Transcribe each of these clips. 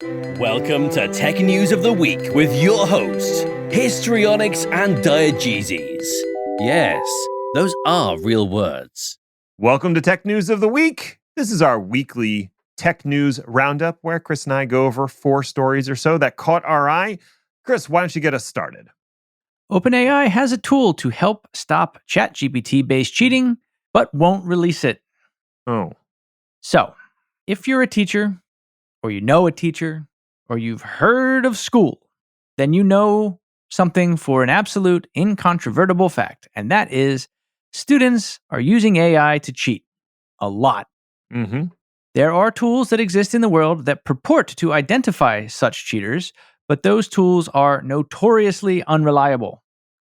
Welcome to Tech News of the Week with your hosts, histrionics and diegeses. Yes, those are real words. Welcome to Tech News of the Week. This is our weekly tech news roundup where Chris and I go over 4 stories or so that caught our eye. Chris, why don't you get us started? OpenAI has a tool to help stop ChatGPT-based cheating, but won't release it. Oh. So, if you're a teacher, or you know a teacher, or you've heard of school, then you know something for an absolute incontrovertible fact, and that is students are using AI to cheat a lot. Mm-hmm. There are tools that exist in the world that purport to identify such cheaters, but those tools are notoriously unreliable.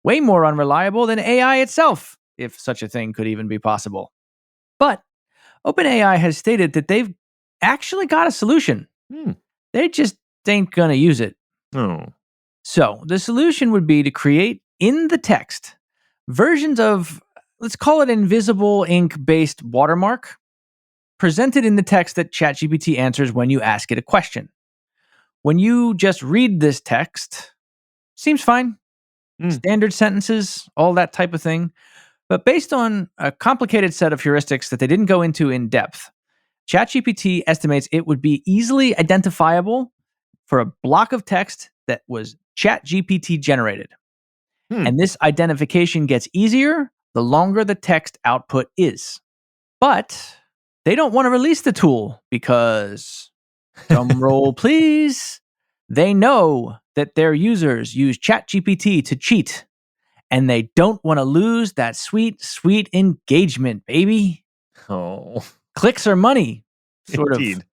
Way more unreliable than AI itself, if such a thing could even be possible. But OpenAI has stated that they've actually got a solution. They just ain't gonna use it. Oh. So the solution would be to create in the text versions of, let's call it invisible ink-based watermark, presented in the text that ChatGPT answers when you ask it a question. When you just read this text, seems fine. Standard sentences, all that type of thing. But based on a complicated set of heuristics that they didn't go into in depth, ChatGPT estimates it would be easily identifiable for a block of text that was ChatGPT generated. And this identification gets easier the longer the text output is. But they don't want to release the tool because, drum roll please, they know that their users use ChatGPT to cheat. And they don't want to lose that sweet, sweet engagement, baby. Oh. Clicks are money, sort Indeed. of.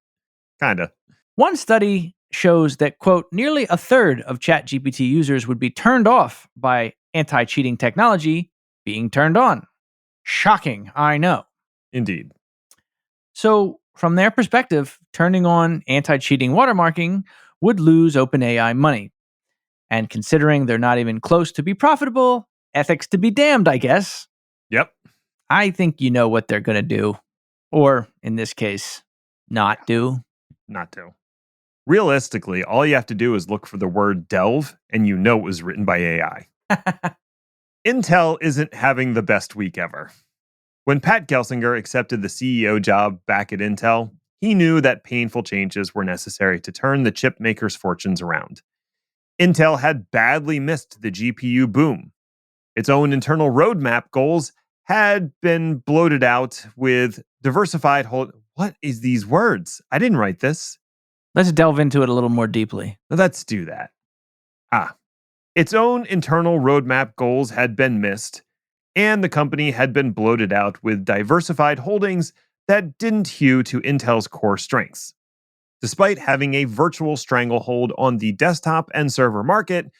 Kinda. One study shows that, quote, nearly a third of ChatGPT users would be turned off by anti-cheating technology being turned on. Shocking, I know. Indeed. So, from their perspective, turning on anti-cheating watermarking would lose OpenAI money. And considering they're not even close to be profitable, ethics to be damned, I guess. Yep. I think you know what they're going to do. Or, in this case, not do. Not to. Realistically, all you have to do is look for the word delve, and you know it was written by AI. Intel isn't having the best week ever. When Pat Gelsinger accepted the CEO job back at Intel, he knew that painful changes were necessary to turn the chip makers' fortunes around. Intel had badly missed the GPU boom. Its own internal roadmap goals had been bloated out with diversified What is these words? I didn't write this. Let's delve into it a little more deeply. Let's do that. Its own internal roadmap goals had been missed, and the company had been bloated out with diversified holdings that didn't hew to Intel's core strengths. Despite having a virtual stranglehold on the desktop and server market,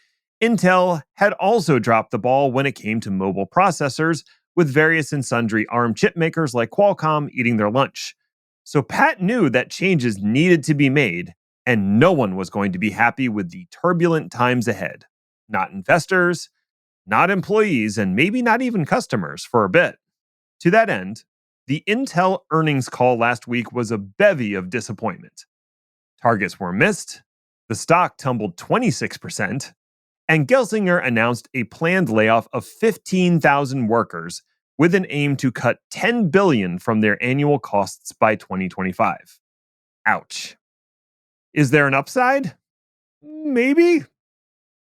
Intel had also dropped the ball when it came to mobile processors, with various and sundry ARM chip makers like Qualcomm eating their lunch. So Pat knew that changes needed to be made, and no one was going to be happy with the turbulent times ahead. Not investors, not employees, and maybe not even customers for a bit. To that end, the Intel earnings call last week was a bevy of disappointment. Targets were missed, the stock tumbled 26%, and Gelsinger announced a planned layoff of 15,000 workers with an aim to cut $10 billion from their annual costs by 2025. Ouch. Is there an upside? Maybe.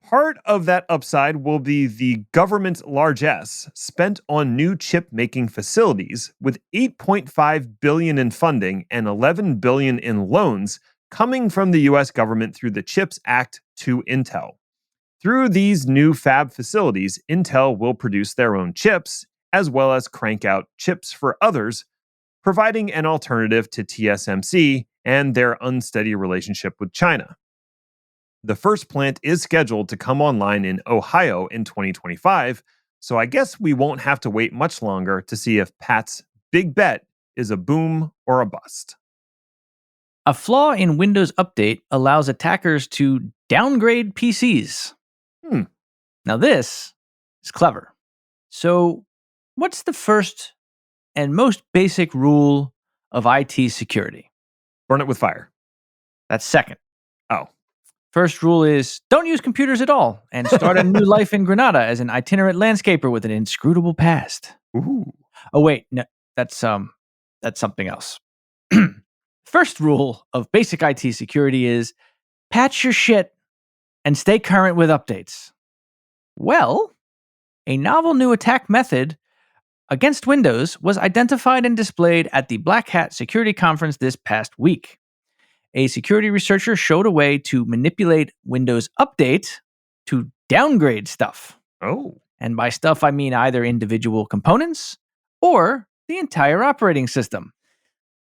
Part of that upside will be the government's largesse spent on new chip-making facilities, with $8.5 billion in funding and $11 billion in loans coming from the U.S. government through the CHIPS Act to Intel. Through these new fab facilities, Intel will produce their own chips, as well as crank out chips for others, providing an alternative to TSMC and their unsteady relationship with China. The first plant is scheduled to come online in Ohio in 2025, so I guess we won't have to wait much longer to see if Pat's big bet is a boom or a bust. A flaw in Windows Update allows attackers to downgrade PCs. Now this is clever. So, what's the first and most basic rule of IT security? Burn it with fire. That's second. Oh, First rule is don't use computers at all and start a new life in Granada as an itinerant landscaper with an inscrutable past. ooh. Oh wait, no, that's something else. First rule of basic IT security is patch your shit and stay current with updates. Well, a novel new attack method against Windows was identified and displayed at the Black Hat Security Conference this past week. A security researcher showed a way to manipulate Windows Update to downgrade stuff. Oh, And by stuff, I mean either individual components or the entire operating system.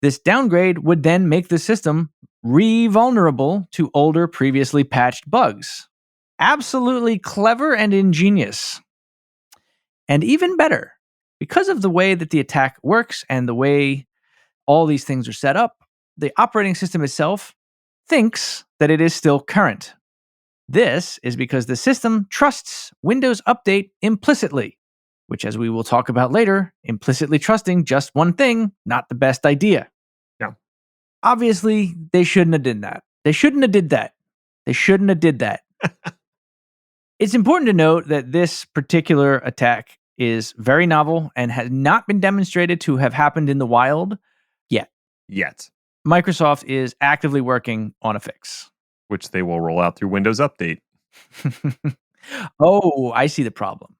This downgrade would then make the system re-vulnerable to older, previously patched bugs. Absolutely clever and ingenious. And even better, because of the way that the attack works and the way all these things are set up, the operating system itself thinks that it is still current. This is because the system trusts Windows Update implicitly, which, as we will talk about later, implicitly trusting just one thing, not the best idea. Yeah. Obviously, they shouldn't have done that. They shouldn't have did that. They shouldn't have did that. It's important to note that this particular attack is very novel and has not been demonstrated to have happened in the wild yet. Microsoft is actively working on a fix. Which they will roll out through Windows Update. Oh, I see the problem.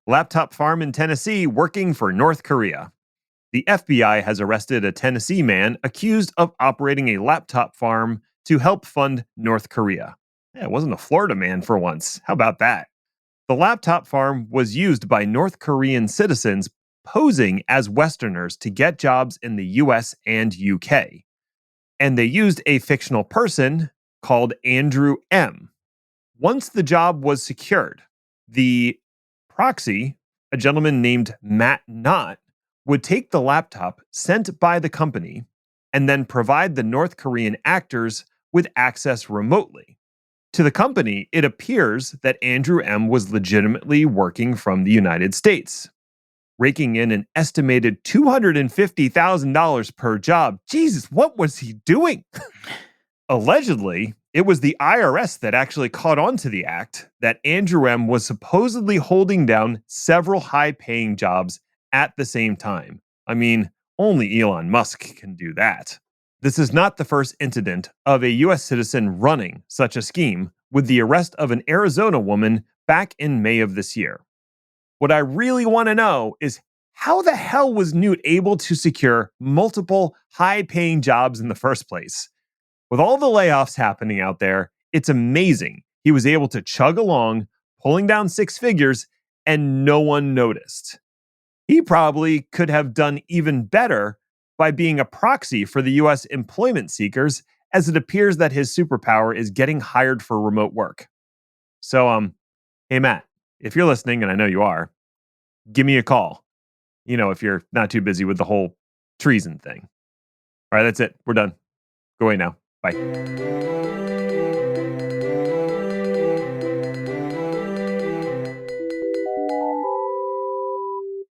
Laptop farm in Tennessee working for North Korea. The FBI has arrested a Tennessee man accused of operating a laptop farm to help fund North Korea. Yeah, it wasn't a Florida man for once. How about that? The laptop farm was used by North Korean citizens posing as Westerners to get jobs in the US and UK. And they used a fictional person called Andrew M. Once the job was secured, the proxy, a gentleman named Matt Knott, would take the laptop sent by the company and then provide the North Korean actors with access remotely. To the company, it appears that Andrew M. was legitimately working from the United States, raking in an estimated $250,000 per job. Jesus, what was he doing? Allegedly, it was the IRS that actually caught on to the act that Andrew M. was supposedly holding down several high-paying jobs at the same time. I mean, only Elon Musk can do that. This is not the first incident of a U.S. citizen running such a scheme, with the arrest of an Arizona woman back in May of this year. What I really want to know is how the hell was Newt able to secure multiple high-paying jobs in the first place? With all the layoffs happening out there, it's amazing he was able to chug along, pulling down six figures, and no one noticed. He probably could have done even better by being a proxy for the US employment seekers, as it appears that his superpower is getting hired for remote work. So, hey Matt, if you're listening, and I know you are, give me a call. You know, if you're not too busy with the whole treason thing. All right, that's it. We're done. Go away now. Bye.